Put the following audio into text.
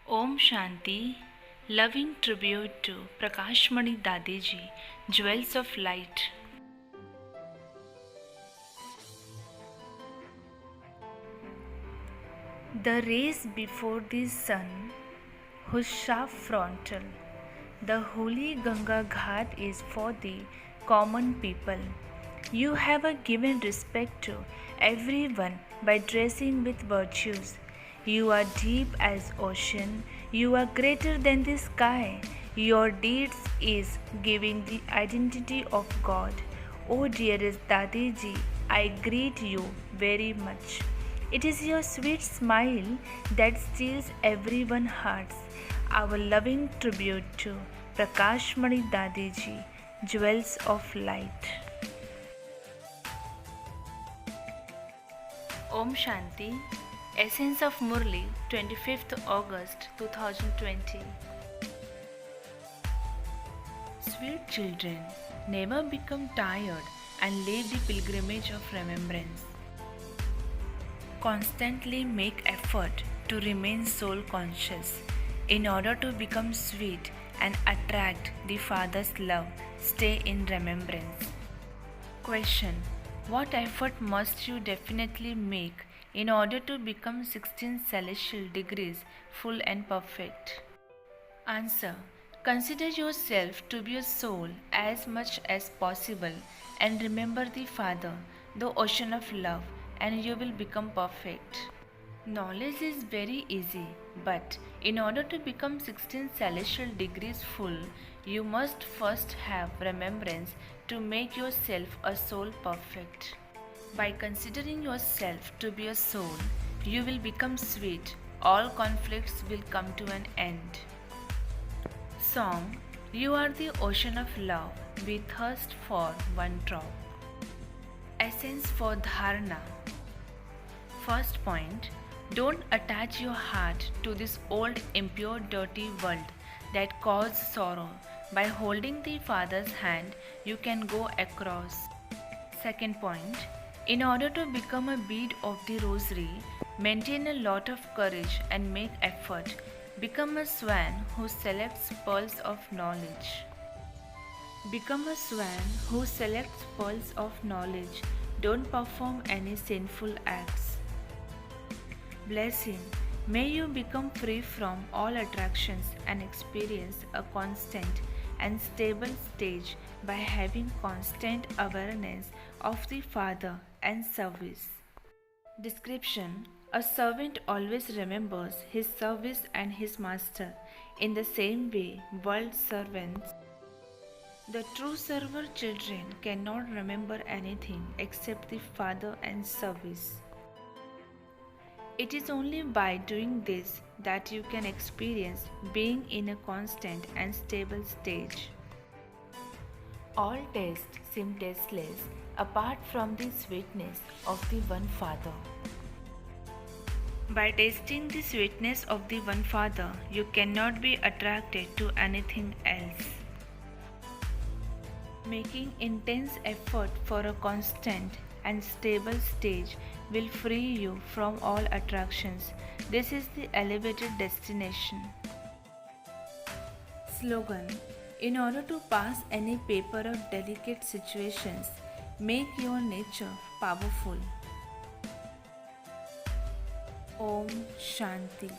Om Shanti, loving tribute to Prakashmani Dadiji, Jewels of Light. The race before the sun, whose sharp frontal, the holy Ganga Ghat is for the common people. You have given respect to everyone by dressing with virtues. You are deep as ocean, you are greater than the sky. Your deeds is giving the identity of God. O dearest Dadiji, I greet you very much. It is your sweet smile that steals everyone's hearts. Our loving tribute to Prakashmani Dadiji, Jewels of Light. Om Shanti, Essence of Murli, 25th August 2020. Sweet children, never become tired and leave the pilgrimage of remembrance. Constantly make effort to remain soul conscious in order to become sweet and attract the Father's love. Stay in remembrance. Question: what effort must you definitely make in order to become 16 celestial degrees full and perfect? Answer: consider yourself to be a soul as much as possible and remember the Father, the ocean of love, and you will become perfect. Knowledge is very easy, but in order to become 16 celestial degrees full, you must first have remembrance to make yourself a soul perfect. By considering yourself to be a soul, you will become sweet. All conflicts will come to an end. Song: You are the ocean of love, we thirst for one drop. Essence for Dharana. First point: don't attach your heart to this old, impure, dirty world that causes sorrow. By holding the Father's hand, you can go across. Second point: in order to become a bead of the rosary, maintain a lot of courage and make effort. Become a swan who selects pearls of knowledge. Become a swan who selects pearls of knowledge. Don't perform any sinful acts. Blessing: may you become free from all attractions and experience a constant and stable stage by having constant awareness of the Father and service. Description: a servant always remembers his service and his master. In the same way, world servants, the true server children, cannot remember anything except the Father and service. It is only by doing this that you can experience being in a constant and stable stage. All tests seem tasteless apart from the sweetness of the One Father. By tasting the sweetness of the One Father, you cannot be attracted to anything else. Making intense effort for a constant and stable stage will free you from all attractions. This is the elevated destination. Slogan: in order to pass any paper of delicate situations, make your nature powerful. Om Shanti.